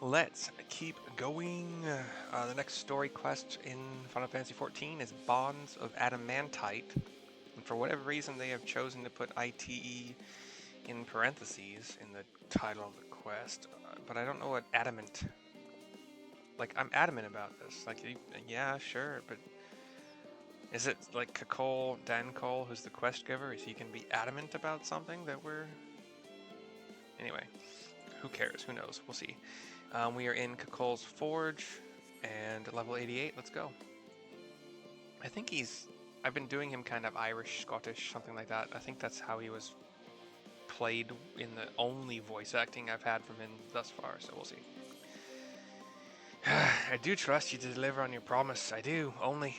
Let's keep going. The next story quest in Final Fantasy XIV is Bonds of Adamantite. And for whatever reason, they have chosen to put ITE in parentheses in the title of the quest. But I don't know what adamant. Like, I'm adamant about this. Like, yeah, sure, but is it like Kakol, Dan Cole, who's the quest giver? Is he going to be adamant about something that we're. Anyway, who cares? Who knows? We'll see. We are in Kakol's Forge and level 88. Let's go. I think I've been doing him kind of Irish, Scottish, something like that. I think that's how he was played in the only voice acting I've had from him thus far, so we'll see. I do trust you to deliver on your promise. I do, only.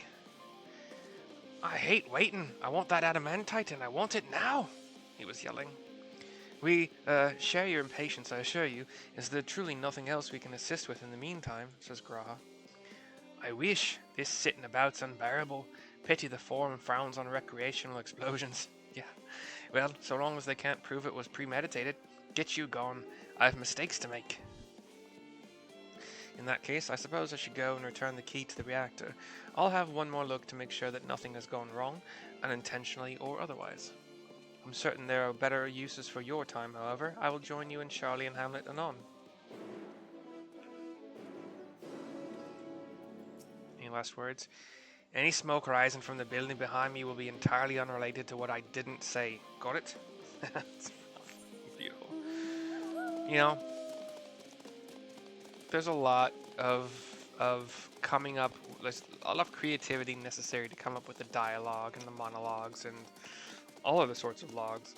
I hate waiting. I want that adamantite and I want it now, he was yelling. We share your impatience, I assure you. Is there truly nothing else we can assist with in the meantime? Says Graha. I wish. This sitting about's unbearable. Pity the form frowns on recreational explosions. Yeah. Well, so long as they can't prove it was premeditated, get you gone. I have mistakes to make. In that case, I suppose I should go and return the key to the reactor. I'll have one more look to make sure that nothing has gone wrong, unintentionally or otherwise. I'm certain there are better uses for your time, however. I will join you and Charlie and Hamlet anon. Any last words? Any smoke rising from the building behind me will be entirely unrelated to what I didn't say. Got it? It's beautiful. You know, there's a lot of coming up. There's a lot of creativity necessary to come up with the dialogue and the monologues and all of the sorts of logs.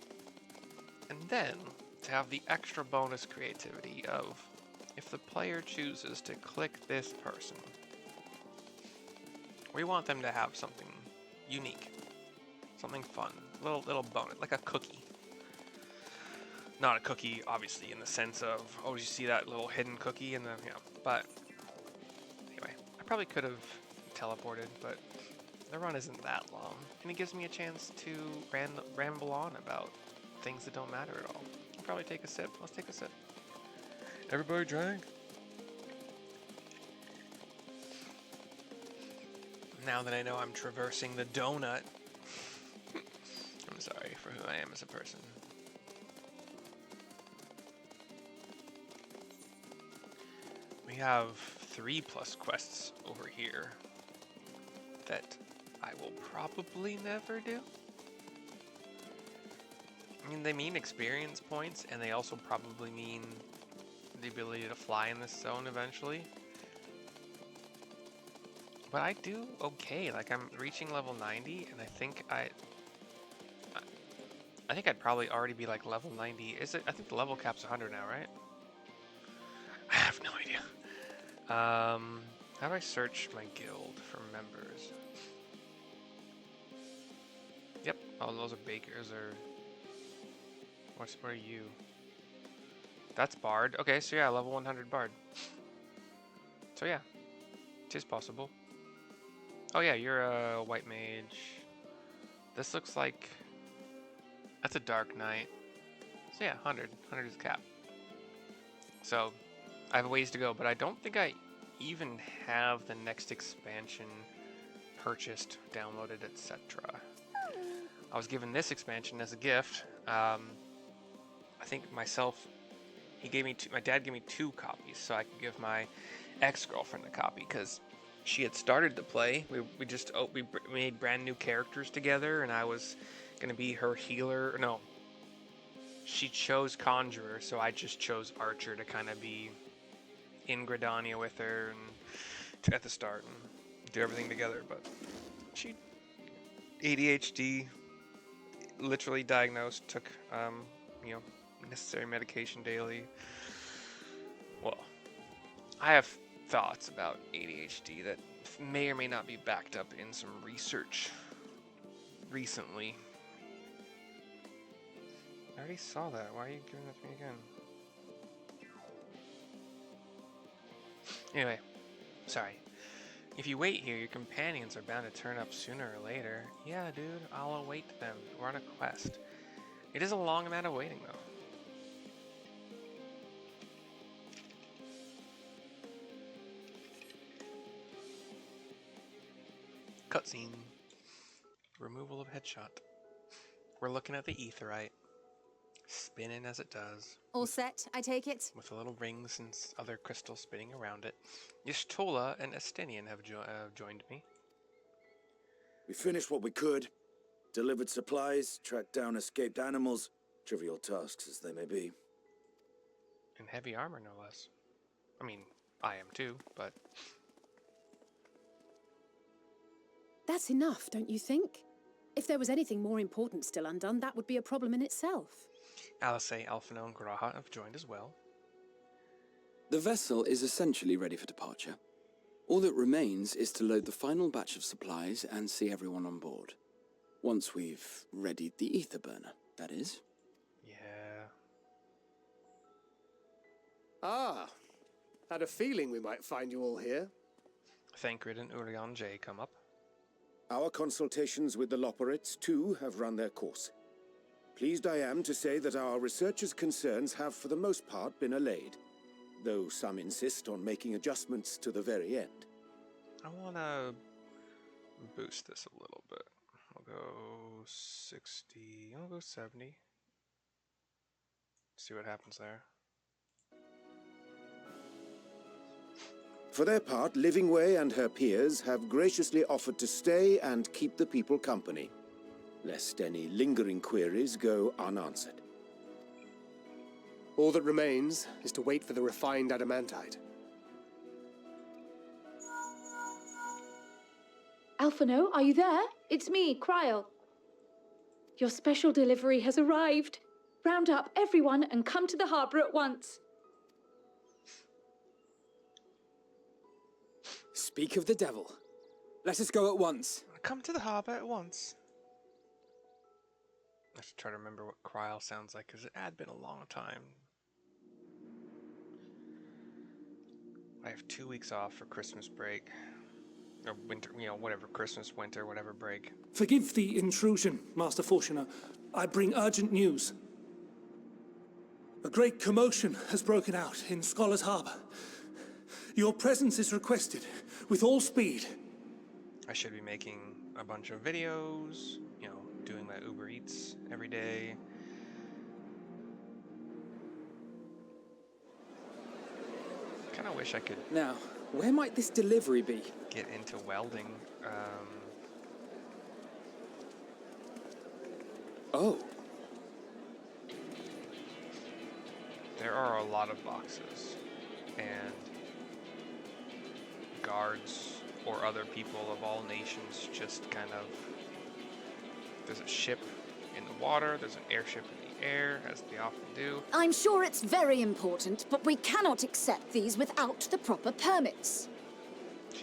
And then to have the extra bonus creativity of if the player chooses to click this person, we want them to have something unique, something fun, little bonus, like a cookie. Not a cookie, obviously, in the sense of, oh, you see that little hidden cookie in the, but anyway, I probably could have teleported, but the run isn't that long, and it gives me a chance to ramble on about things that don't matter at all. I'll probably take a sip. Let's take a sip. Everybody drank? Now that I know I'm traversing the donut, I'm sorry for who I am as a person. We have 3+ quests over here that I will probably never do. I mean, they mean experience points, and they also probably mean the ability to fly in this zone eventually. But I do okay. Like, I'm reaching level 90, and I think I'd probably already be like level 90. Is it? I think the level cap's 100 now, right? I have no idea. How do I search my guild for members? Yep. Oh, those are bakers or... What are you? That's Bard. Okay, so yeah, level 100 Bard. So yeah, it is possible. Oh yeah, you're a white mage. This looks like... That's a Dark Knight. So yeah, 100. 100 is cap. So, I have a ways to go, but I don't think I even have the next expansion purchased, downloaded, etc. I was given this expansion as a gift. I think myself, my dad gave me 2 copies, so I could give my ex-girlfriend a copy, because she had started to play. We made brand new characters together, and I was gonna be her healer. No, she chose Conjurer, so I just chose Archer to kind of be in Gridania with her and at the start and do everything together. But she ADHD, literally diagnosed, took necessary medication daily. Well, I have thoughts about ADHD that may or may not be backed up in some research recently. I already saw that. Why are you giving that to me again? Anyway, sorry. If you wait here, your companions are bound to turn up sooner or later. Yeah, dude, I'll await them. We're on a quest. It is a long amount of waiting, though. Cutscene. Removal of headshot. We're looking at the aetheryte, spinning as it does. All set, I take it? With the little rings and other crystals spinning around it. Y'shtola and Estinian have joined me. We finished what we could. Delivered supplies, tracked down escaped animals. Trivial tasks as they may be. In heavy armor, no less. I mean, I am too, but... That's enough, don't you think? If there was anything more important still undone, that would be a problem in itself. Alice, Alphino, and Graha have joined as well. The vessel is essentially ready for departure. All that remains is to load the final batch of supplies and see everyone on board. Once we've readied the ether burner, that is. Yeah. Ah, had a feeling we might find you all here. Thancred and Urian J come up. Our consultations with the Loperites, too, have run their course. Pleased I am to say that our researchers' concerns have, for the most part, been allayed, though some insist on making adjustments to the very end. I want to boost this a little bit. I'll go 60, I'll go 70. See what happens there. For their part, Livingway and her peers have graciously offered to stay and keep the people company, lest any lingering queries go unanswered. All that remains is to wait for the refined adamantite. Alphino, are you there? It's me, Kryl. Your special delivery has arrived. Round up everyone and come to the harbour at once. Speak of the devil. Let us go at once. Come to the harbour at once. I should try to remember what Kryl sounds like, because it had been a long time. I have 2 weeks off for Christmas break. Or winter, whatever, Christmas, winter, whatever break. Forgive the intrusion, Master Fortuner. I bring urgent news. A great commotion has broken out in Scholar's Harbour. Your presence is requested, with all speed. I should be making a bunch of videos, doing that Uber Eats every day. Kinda wish I could... Now, where might this delivery be? Get into welding. Oh. There are a lot of boxes, and guards or other people of all nations just kind of... There's a ship in the water, there's an airship in the air, as they often do. I'm sure it's very important, but we cannot accept these without the proper permits.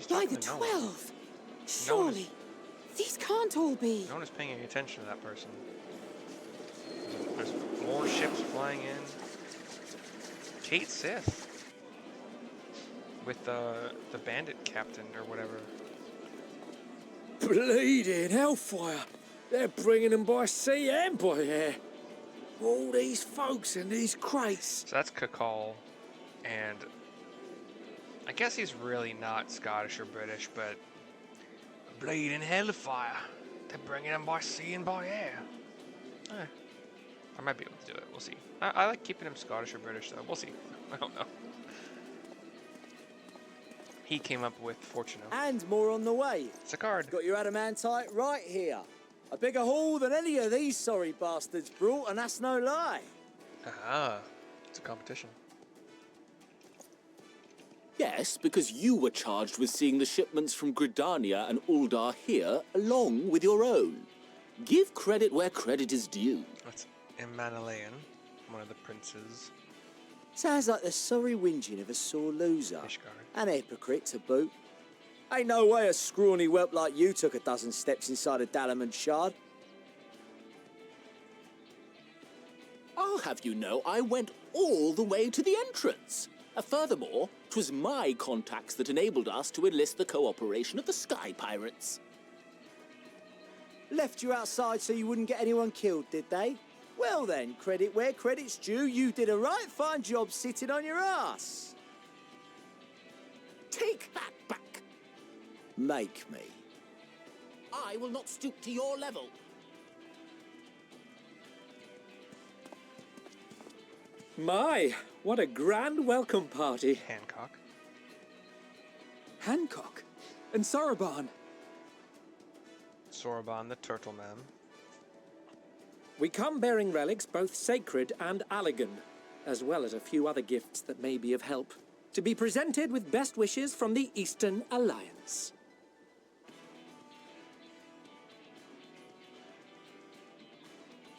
By the 12! Surely, these can't all be. No one is paying any attention to that person. There's more ships flying in. Kate Sith. With the bandit captain or whatever. Bleeding hellfire! They're bringing them by sea and by air. All these folks in these crates. So that's Kakal, and I guess he's really not Scottish or British, but bleeding hellfire. They're bringing them by sea and by air. I might be able to do it. We'll see. I like keeping him Scottish or British, though. We'll see. I don't know. He came up with Fortuno. And more on the way. It's a card. Got your adamantite right here. A bigger haul than any of these sorry bastards brought, and that's no lie. Ah, it's a competition. Yes, because you were charged with seeing the shipments from Gridania and Uldar here, along with your own. Give credit where credit is due. That's Emmanuelian, one of the princes. Sounds like the sorry whinging of a sore loser. Ishgard. An hypocrite to boot. Ain't no way a scrawny whelp like you took a dozen steps inside a Adamant shard. I'll have you know I went all the way to the entrance. Furthermore, 'twas my contacts that enabled us to enlist the cooperation of the Sky Pirates. Left you outside so you wouldn't get anyone killed, did they? Well then, credit where credit's due, you did a right fine job sitting on your ass. Take that back. Make me. I will not stoop to your level. My, what a grand welcome party. Hancock. Hancock and Soroban. Soroban the Turtle Man. We come bearing relics both sacred and Allegan, as well as a few other gifts that may be of help, to be presented with best wishes from the Eastern Alliance.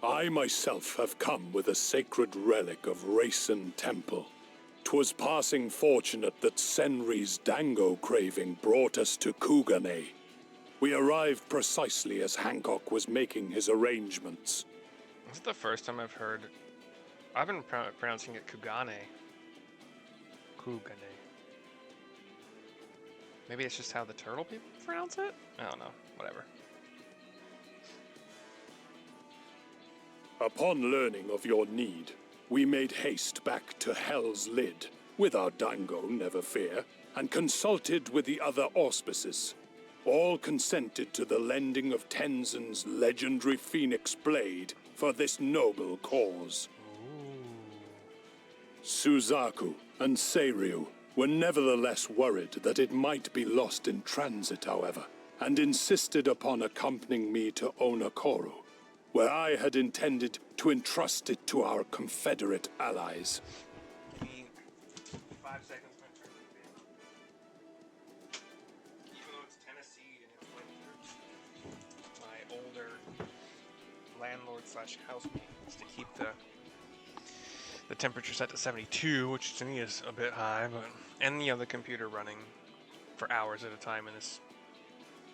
I myself have come with a sacred relic of Rayson Temple. 'Twas passing fortunate that Senri's dango craving brought us to Kugane. We arrived precisely as Hancock was making his arrangements. This is the first time I've heard... I've been pronouncing it Kugane. Kugane. Maybe it's just how the turtle people pronounce it? I don't know. Whatever. Upon learning of your need, we made haste back to Hell's Lid, with our dango, never fear, and consulted with the other auspices. All consented to the lending of Tenzin's legendary phoenix blade for this noble cause. Suzaku and Seiryu were nevertheless worried that it might be lost in transit, however, and insisted upon accompanying me to Onokoro, where I had intended to entrust it to our Confederate allies. Give me 5 seconds to turn the fan on. Even though it's Tennessee and it's winter, my older landlord/housemate is to keep the temperature set to 72, which to me is a bit high, but and the computer running for hours at a time in this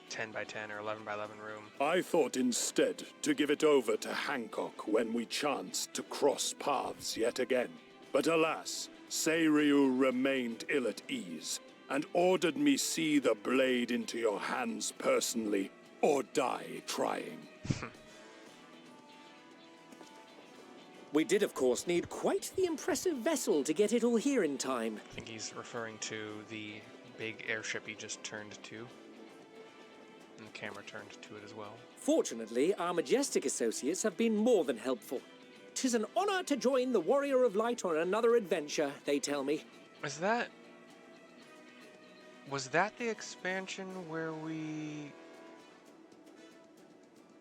10 by 10 or 11 by 11 room. I thought instead to give it over to Hancock when we chanced to cross paths yet again. But alas, Seiryu remained ill at ease and ordered me see the blade into your hands personally or die trying. We did, of course, need quite the impressive vessel to get it all here in time. I think he's referring to the big airship he just turned to. And the camera turned to it as well. Fortunately, our majestic associates have been more than helpful. 'Tis an honor to join the Warrior of Light on another adventure, they tell me. Was that the expansion where we...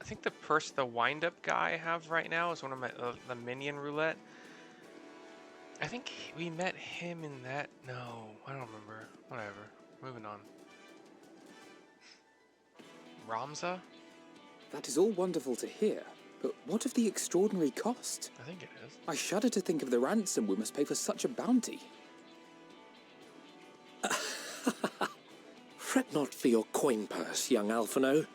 I think the wind-up guy I have right now is one of my the minion roulette. I think we met him in that. No, I don't remember. Whatever. Moving on. Ramza? That is all wonderful to hear, but what of the extraordinary cost? I think it is. I shudder to think of the ransom we must pay for such a bounty. Fret not for your coin purse, young Alphino.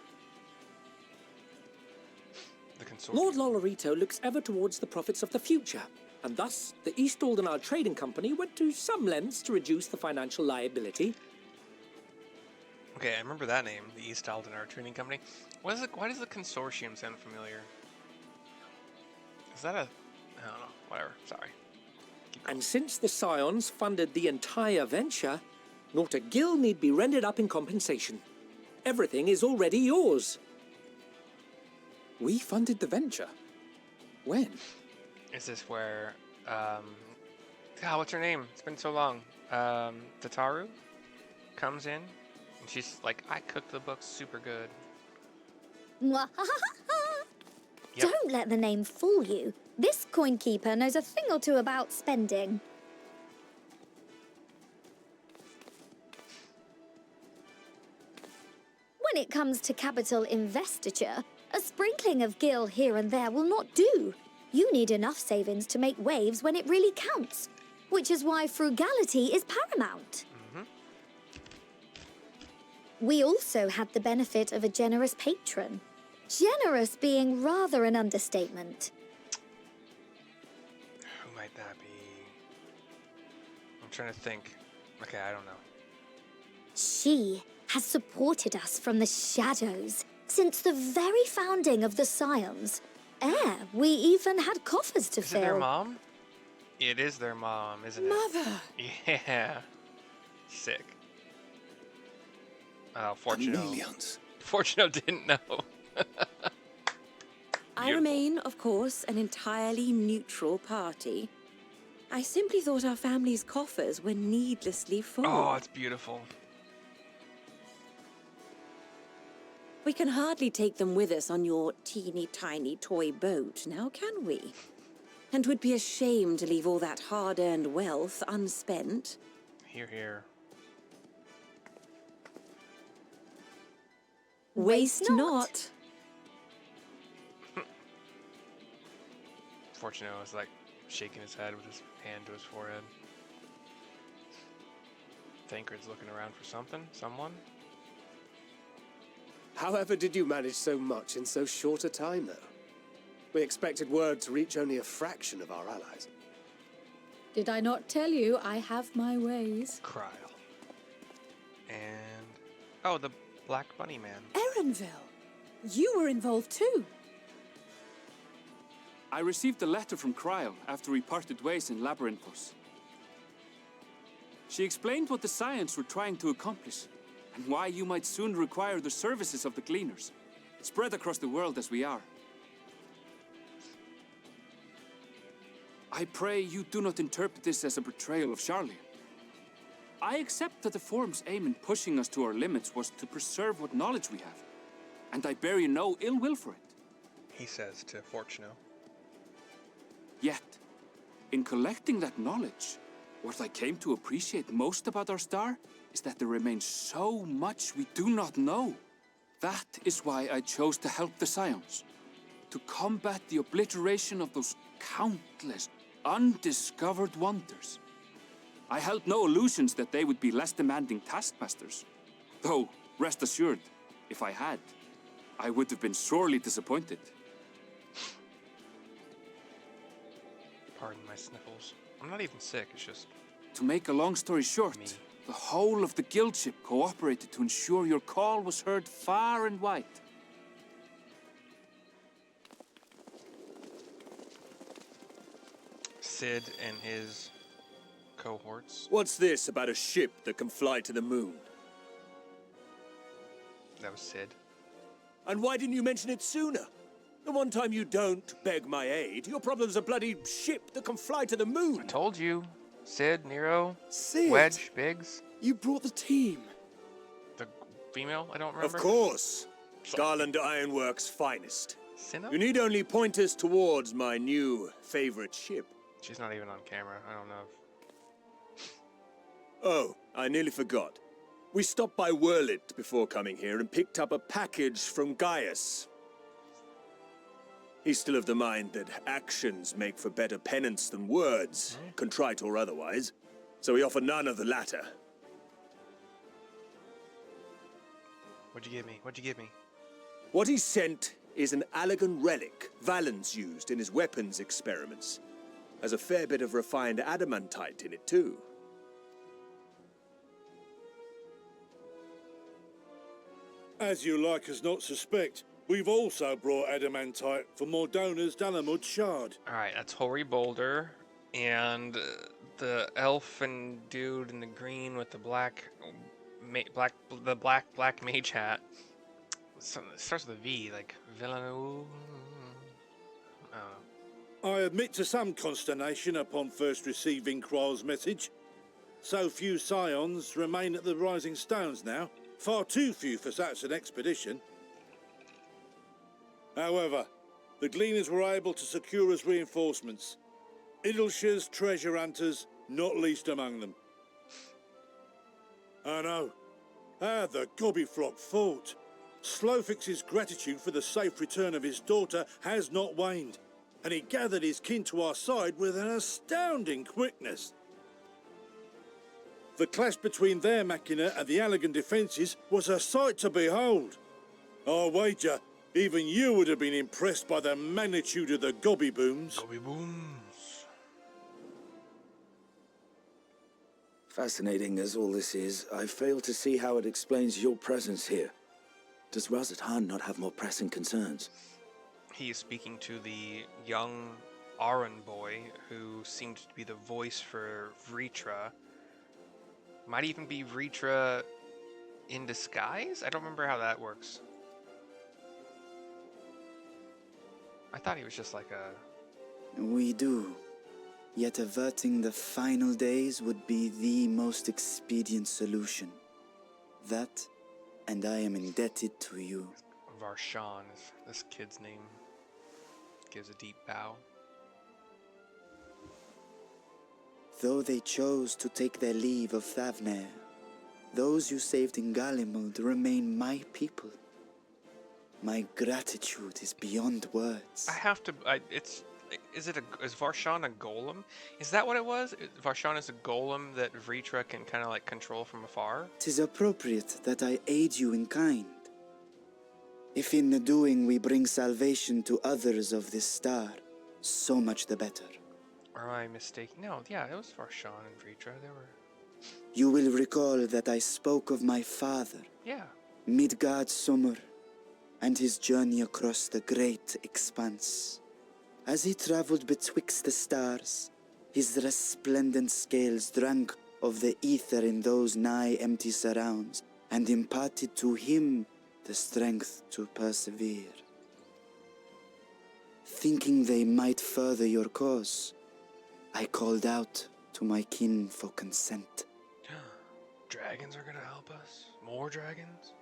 Lord Lolorito looks ever towards the profits of the future, and thus the East Aldenard Trading Company went to some lengths to reduce the financial liability. Okay, I remember that name, the East Aldenard Trading Company. Why does the consortium sound familiar? Is that a... I don't know. Whatever. Sorry. And since the Scions funded the entire venture, not a gil need be rendered up in compensation. Everything is already yours. We funded the venture? When? Is this where... God, what's her name? It's been so long. Tataru comes in. And she's like, I cooked the books super good. Yep. Don't let the name fool you. This coin keeper knows a thing or two about spending. When it comes to capital investiture, a sprinkling of gil here and there will not do. You need enough savings to make waves when it really counts, which is why frugality is paramount. We also had the benefit of a generous patron. Generous being rather an understatement. Who might that be? I'm trying to think. Okay, I don't know. She has supported us from the shadows since the very founding of the Scions. We even had coffers to fill. Is it their mom? It is their mom, isn't it? Mother! Yeah. Sick. Fortunate. Chameleons. Fortuno didn't know. I remain, of course, an entirely neutral party. I simply thought our family's coffers were needlessly full. Oh, it's beautiful. We can hardly take them with us on your teeny tiny toy boat, now can we? And would be a shame to leave all that hard-earned wealth unspent. Hear, hear. Waste not. Fortuno is like shaking his head with his hand to his forehead. Thancred's looking around for something, someone. However did you manage so much in so short a time, though? We expected word to reach only a fraction of our allies. Did I not tell you I have my ways? Cryle. And... oh, the Black Bunny Man. Erenville, you were involved too. I received a letter from Cryle after we parted ways in Labyrinthos. She explained what the Scions were trying to accomplish, and why you might soon require the services of the Gleaners, spread across the world as we are. I pray you do not interpret this as a betrayal of Charlian. I accept that the Forum's aim in pushing us to our limits was to preserve what knowledge we have, and I bear you no ill will for it. He says to Fortuno. Yet, in collecting that knowledge, what I came to appreciate most about our star is that there remains so much we do not know. That is why I chose to help the Scions, to combat the obliteration of those countless, undiscovered wonders. I held no illusions that they would be less demanding taskmasters. Though, rest assured, if I had, I would have been sorely disappointed. Pardon my sniffles. I'm not even sick, it's just... To make a long story short, the whole of the guildship cooperated to ensure your call was heard far and wide. Sid and his cohorts. What's this about a ship that can fly to the moon? That was Sid. And why didn't you mention it sooner? The one time you don't beg my aid, your problem's a bloody ship that can fly to the moon. I told you. Sid, Nero, Sid, Wedge, Biggs. You brought the team. The female? I don't remember. Of course. Garland Ironworks' finest. Sinnoh? You need only point us towards my new favorite ship. She's not even on camera. I don't know. Oh, I nearly forgot. We stopped by Whirlit before coming here and picked up a package from Gaius. He's still of the mind that actions make for better penance than words, contrite or otherwise, so we offer none of the latter. What'd you give me? What'd you give me? What he sent is an Allegan relic Valens used in his weapons experiments. Has a fair bit of refined adamantite in it, too. As you like us not suspect, we've also brought adamantite for Mordona's Dalamud shard. Alright, that's Hoary Boulder. And the elf and dude in the green with the black mage hat. It starts with a V, like Villeneuve. I admit to some consternation upon first receiving Kryle's message. So few Scions remain at the Rising Stones now. Far too few for such an expedition. However, the Gleaners were able to secure us reinforcements. Idleshire's treasure hunters, not least among them. I know. How the Gobbyflock fought. Slowfix's gratitude for the safe return of his daughter has not waned, and he gathered his kin to our side with an astounding quickness. The clash between their machina and the Allegan defences was a sight to behold. I wager even you would have been impressed by the magnitude of the Gobby booms. Gobby booms. Fascinating as all this is, I fail to see how it explains your presence here. Does Razat-Han not have more pressing concerns? He is speaking to the young Aran boy who seemed to be the voice for Vritra. Might even be Vritra in disguise? I don't remember how that works. I thought he was just like a... We do. Yet averting the final days would be the most expedient solution. That, and I am indebted to you. Varshan is this kid's name. Gives a deep bow. Though they chose to take their leave of Thavnair, those you saved in Galimuld remain my people. My gratitude is beyond words. I have to... Is Varshan a golem? Is that what it was? Varshan is a golem that Vritra can kind of like control from afar? 'Tis appropriate that I aid you in kind. If in the doing we bring salvation to others of this star, so much the better. Or am I mistaken? No, yeah, it was Varshan and Vritra. They were... You will recall that I spoke of my father, Yeah. Midgard Summer, and his journey across the great expanse. As he traveled betwixt the stars, his resplendent scales drank of the ether in those nigh empty surrounds, and imparted to him the strength to persevere. Thinking they might further your cause, I called out to my kin for consent. Dragons are gonna help us? More dragons?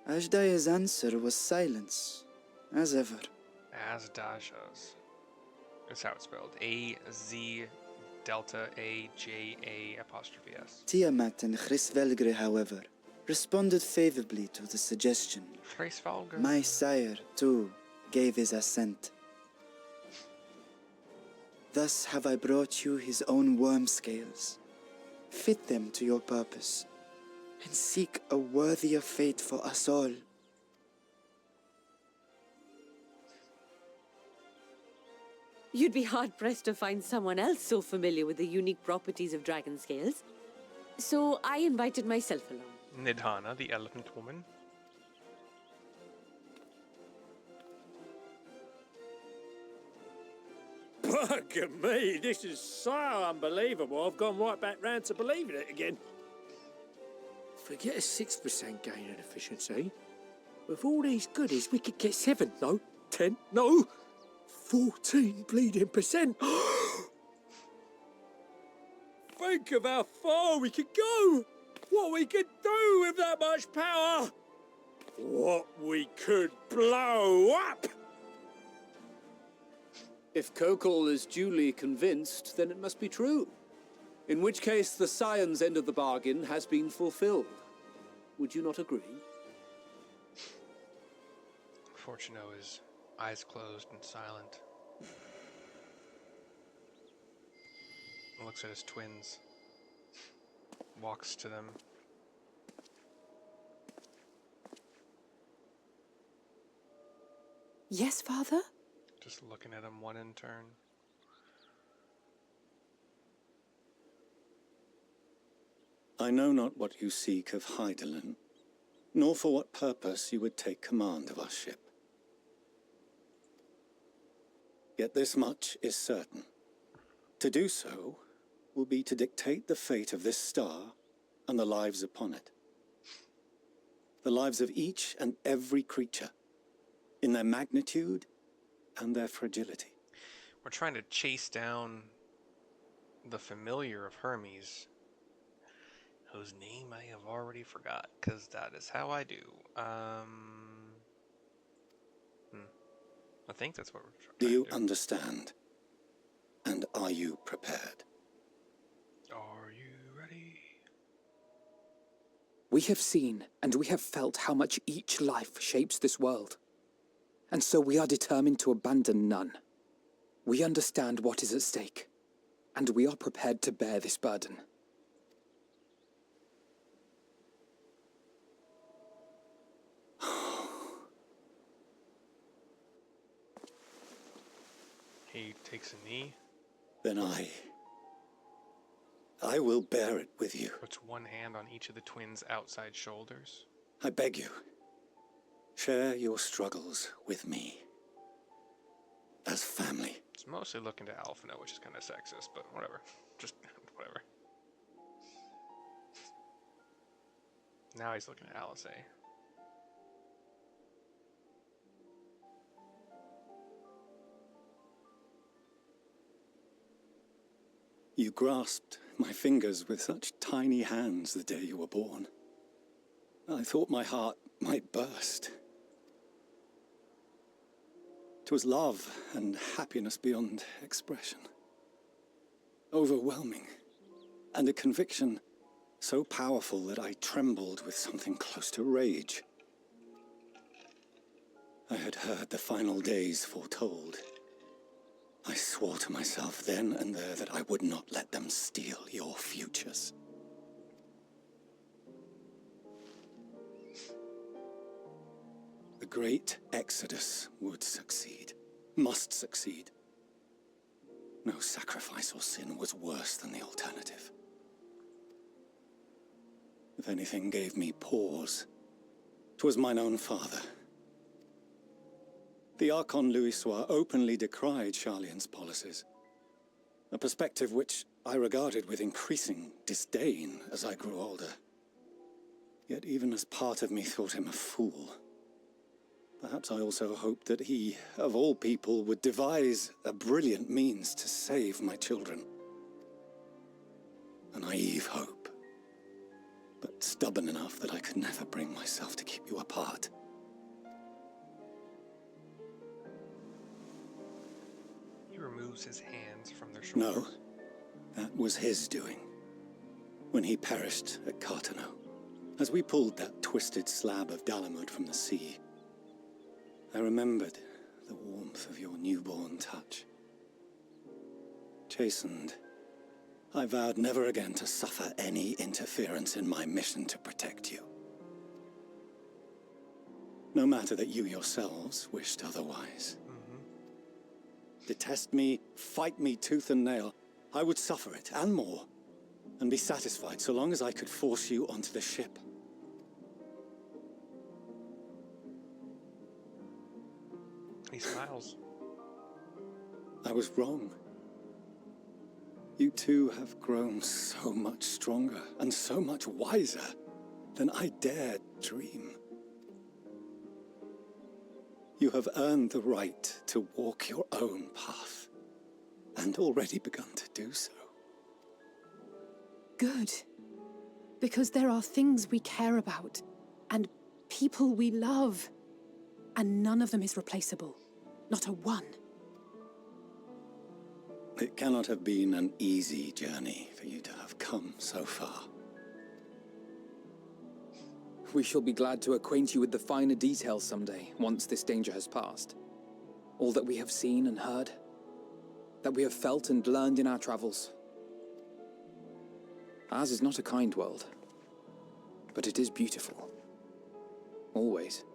Ajdaya's answer was silence, as ever. Asdasha's. That's how it's spelled. A-Z delta A-J-A apostrophe S. Tiamat and Hrisvelgre, however, responded favorably to the suggestion. Hrisvelgre? My sire, too, gave his assent. Thus have I brought you his own worm scales. Fit them to your purpose, and seek a worthier fate for us all. You'd be hard-pressed to find someone else so familiar with the unique properties of dragon scales. So I invited myself along. Nidhana, the elephant woman. Bugger me, this is so unbelievable. I've gone right back round to believing it again. Forget a 6% gain in efficiency. With all these goodies, we could get 7, no, 10, no, 14 bleeding percent. Think of how far we could go. What we could do with that much power. What we could blow up. If Kokol is duly convinced, then it must be true. In which case, the Scion's end of the bargain has been fulfilled. Would you not agree? Fortuno is eyes closed and silent. Looks at his twins. Walks to them. Yes, father? Just looking at them one in turn. I know not what you seek of Hydaelyn, nor for what purpose you would take command of our ship. Yet this much is certain. To do so will be to dictate the fate of this star and the lives upon it. The lives of each and every creature, in their magnitude and their fragility. We're trying to chase down the familiar of Hermes, whose name I have already forgot, because that is how I do. I think that's what we're trying Do you to do. understand? And are you prepared? Are you ready? We have seen and we have felt how much each life shapes this world. And so we are determined to abandon none. We understand what is at stake, and we are prepared to bear this burden. He takes a knee. Then I will bear it with you. Puts one hand on each of the twins' outside shoulders. I beg you, share your struggles with me. As family. It's mostly looking to Alphina, which is kind of sexist, but whatever. Just whatever. Now he's looking at Alice. grasped my fingers with such tiny hands the day you were born. I thought my heart might burst. 'Twas love and happiness beyond expression. Overwhelming, and a conviction so powerful that I trembled with something close to rage. I had heard the final days foretold. I swore to myself then and there that I would not let them steal your futures. The great exodus would succeed, must succeed. No sacrifice or sin was worse than the alternative. If anything gave me pause, 'twas mine own father. The Archon Louisoix openly decried Charlian's policies, a perspective which I regarded with increasing disdain as I grew older. Yet even as part of me thought him a fool, perhaps I also hoped that he, of all people, would devise a brilliant means to save my children. A naive hope, but stubborn enough that I could never bring myself to keep you apart. He removes his hands from their shoulders. No, that was his doing, when he perished at Cartano, as we pulled that twisted slab of Dalamud from the sea. I remembered the warmth of your newborn touch. Chastened, I vowed never again to suffer any interference in my mission to protect you. No matter that you yourselves wished otherwise. Detest me, fight me tooth and nail, I would suffer it, and more, and be satisfied so long as I could force you onto the ship. He smiles. I was wrong. You two have grown so much stronger and so much wiser than I dared dream. You have earned the right to walk your own path, and already begun to do so. Good. Because there are things we care about, and people we love, and none of them is replaceable. Not a one. It cannot have been an easy journey for you to have come so far. We shall be glad to acquaint you with the finer details someday, once this danger has passed. All that we have seen and heard, that we have felt and learned in our travels. Ours is not a kind world, but it is beautiful. Always.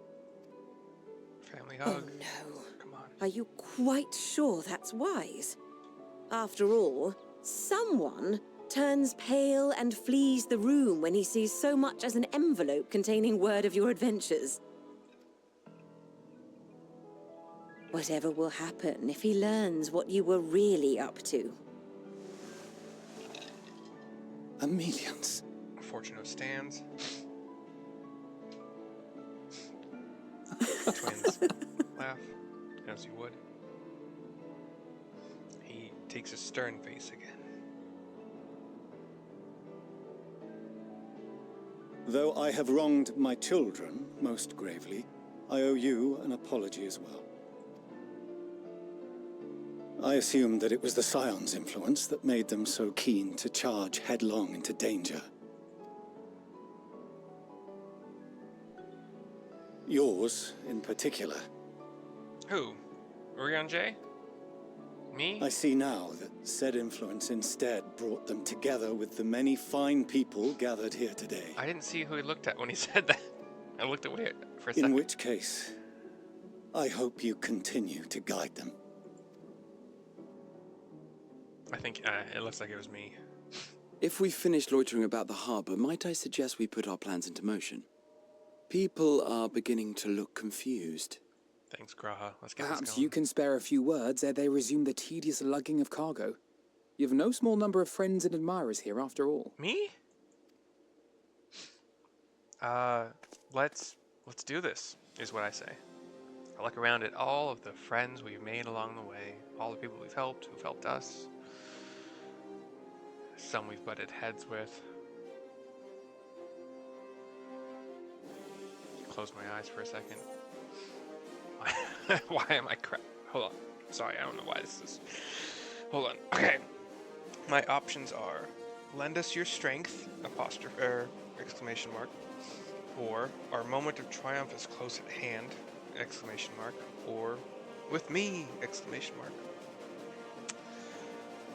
Family hug. Oh no. Come on. Are you quite sure that's wise? After all, someone turns pale and flees the room when he sees so much as an envelope containing word of your adventures. Whatever will happen if he learns what you were really up to? Amelians. Fortune stands. Twins laugh, as you would. He takes a stern face again. Though I have wronged my children most gravely, I owe you an apology as well. I assumed that it was the Scion's influence that made them so keen to charge headlong into danger. Yours, in particular. Who? Urion J? Me? I see now that said influence instead brought them together with the many fine people gathered here today. I didn't see who he looked at when he said that. I looked away for a In second. which case, I hope you continue to guide them. I think it looks like it was me. If we've finished loitering about the harbour, might I suggest we put our plans into motion? People are beginning to look confused. Thanks, Graha. Let's get this Perhaps going. you can spare a few words ere they resume the tedious lugging of cargo. You have no small number of friends and admirers here, after all. Me? Let's do this, is what I say. I look around at all of the friends we've made along the way, all the people we've helped, who've helped us. Some we've butted heads with. Close my eyes for a second. Why am I Hold on. Sorry, I don't know why this is. Hold on. Okay. My options are lend us your strength, exclamation mark, or our moment of triumph is close at hand, exclamation mark, or with me, exclamation mark.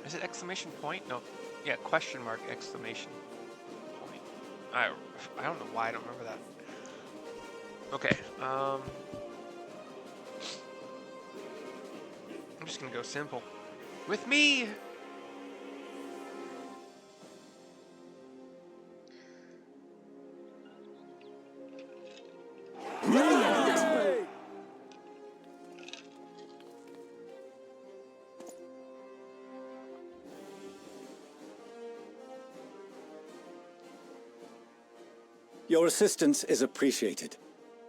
Is it exclamation point? No. Yeah, question mark, exclamation point. I don't know why I don't remember that. Okay, I'm just gonna go simple. With me! Your assistance is appreciated.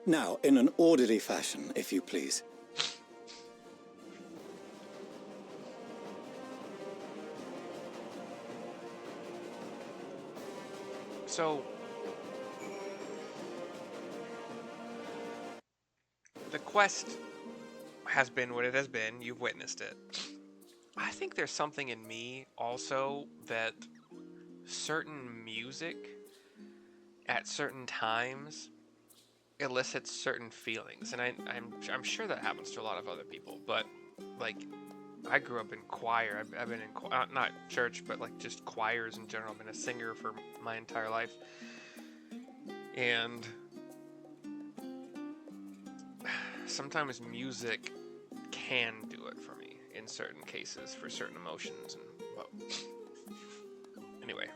Now, in an orderly fashion, if you please. So, the quest has been what it has been. You've witnessed it. I think there's something in me also that certain music at certain times elicits certain feelings, and I'm sure that happens to a lot of other people. But like, I grew up in choir. I've been in not church, but like just choirs in general. I've been a singer for my entire life, and sometimes music can do it for me in certain cases for certain emotions. And well, anyway,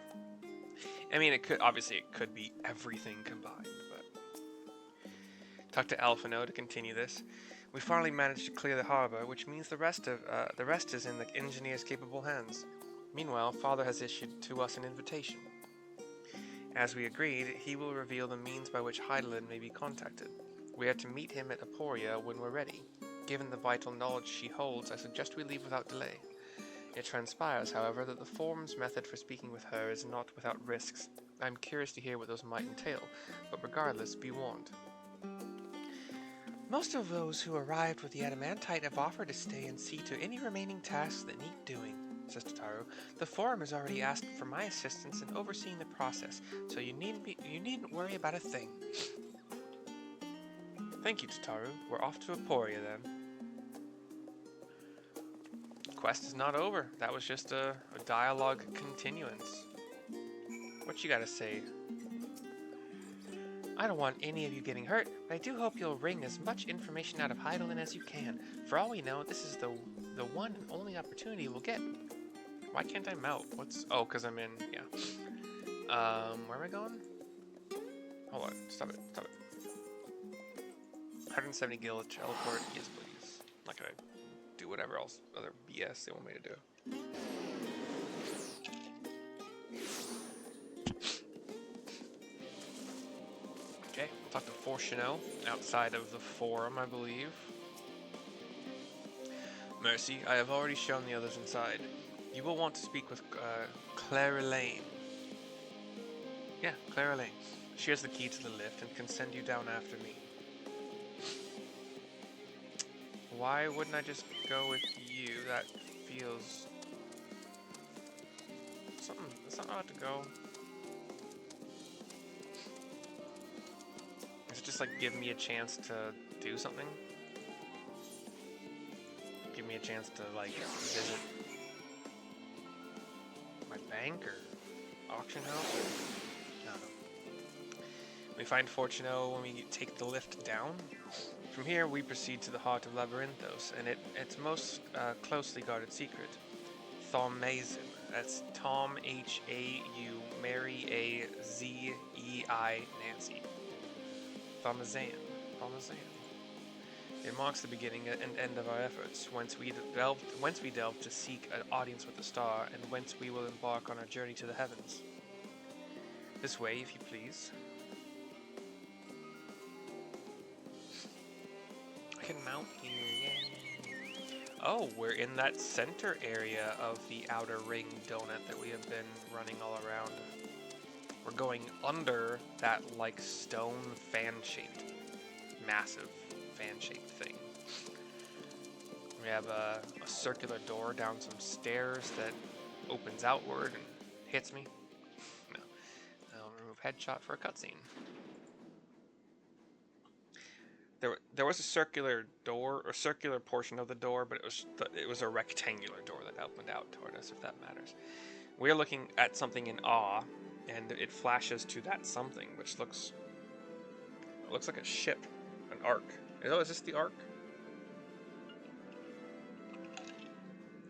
I mean, it could be everything combined. Talk to Alphino to continue this. We finally managed to clear the harbor, which means the rest is in the engineer's capable hands. Meanwhile, Father has issued to us an invitation. As we agreed, he will reveal the means by which Heidelin may be contacted. We are to meet him at Aporia when we're ready. Given the vital knowledge she holds, I suggest we leave without delay. It transpires, however, that the Form's method for speaking with her is not without risks. I am curious to hear what those might entail, but regardless, be warned. Most of those who arrived with the Adamantite have offered to stay and see to any remaining tasks that need doing, says Tataru. The Forum has already asked for my assistance in overseeing the process, so you needn't worry about a thing. Thank you, Tataru. We're off to Aporia then. Quest is not over. That was just a dialogue continuance. What you gotta say? I don't want any of you getting hurt, but I do hope you'll wring as much information out of Heidelin as you can. For all we know, this is the one and only opportunity we'll get. Why can't I mount? Oh, because I'm in, yeah. Where am I going? Hold on, stop it. 170 gil teleport, yes please. I'm not gonna do whatever else, other BS they want me to do. Okay, we'll talk to Fortuno outside of the Forum, I believe. Mercy, I have already shown the others inside. You will want to speak with Clara Lane. Yeah, Clara Lane. She has the key to the lift and can send you down after me. Why wouldn't I just go with you? That feels... Something about to go. Is it just like give me a chance to do something? Give me a chance to like visit my bank or auction house? Or... I don't know. We find Fortuno when we take the lift down. From here we proceed to the heart of Labyrinthos and its most closely guarded secret. Thaumazein. That's Tom H-A-U, Mary A-Z-E-I, Nancy. Thaumazein. It marks the beginning and end of our efforts, whence we delve to seek an audience with the star, and whence we will embark on our journey to the heavens. This way, if you please. I can mount here, yay! Oh, we're in that center area of the outer ring donut that we have been running all around. We're going under that, like, stone fan-shaped, massive fan-shaped thing. We have a circular door down some stairs that opens outward and hits me. No. I'll remove headshot for a cutscene. There was a circular door, or circular portion of the door, but it was a rectangular door that opened out toward us, if that matters. We're looking at something in awe, and it flashes to that something, which looks like a ship, an ark. Oh, is this the ark?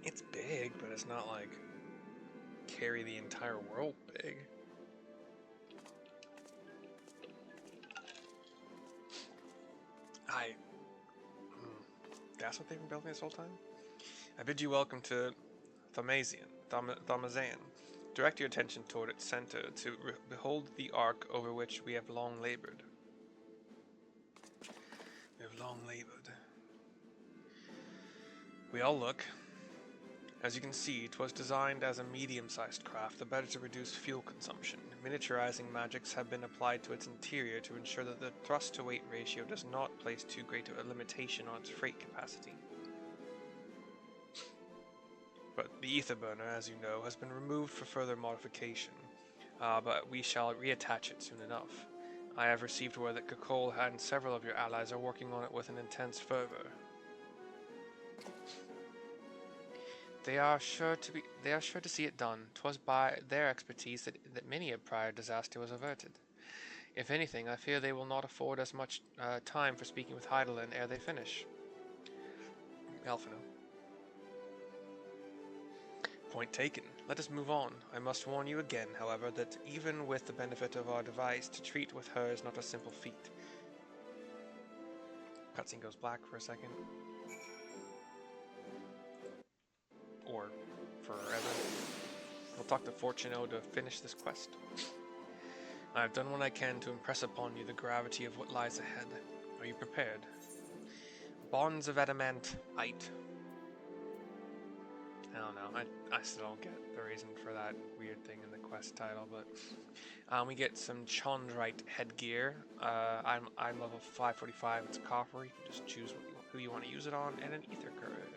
It's big, but it's not like carry the entire world big. That's what they've been building this whole time? I bid you welcome to Thamazan. Direct your attention toward its center to behold the ark over which we have long labored. We have long labored. We all look. As you can see, 'twas designed as a medium-sized craft, the better to reduce fuel consumption. Miniaturizing magics have been applied to its interior to ensure that the thrust-to-weight ratio does not place too great a limitation on its freight capacity. But the ether burner, as you know, has been removed for further modification, but we shall reattach it soon enough. I have received word that Kakol and several of your allies are working on it with an intense fervor. They are sure to see it done. 'Twas by their expertise that many a prior disaster was averted. If anything, I fear they will not afford us much time for speaking with Heidelin ere they finish. Alphino. Point taken. Let us move on. I must warn you again, however, that even with the benefit of our device, to treat with her is not a simple feat. Cutscene goes black for a second. Or forever. We'll talk to Fortuno to finish this quest. I have done what I can to impress upon you the gravity of what lies ahead. Are you prepared? Bonds of Adamant. I don't know. I still don't get the reason for that weird thing in the quest title, but we get some Chondrite headgear. I'm level 545. It's copper. You can just choose who you want to use it on, and an ether current.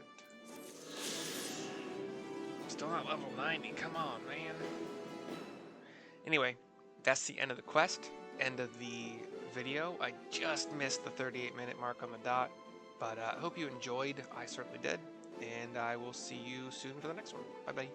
Still not level 90. Come on, man. Anyway, that's the end of the quest. End of the video. I just missed the 38-minute mark on the dot, but I hope you enjoyed. I certainly did. And I will see you soon for the next one. Bye-bye.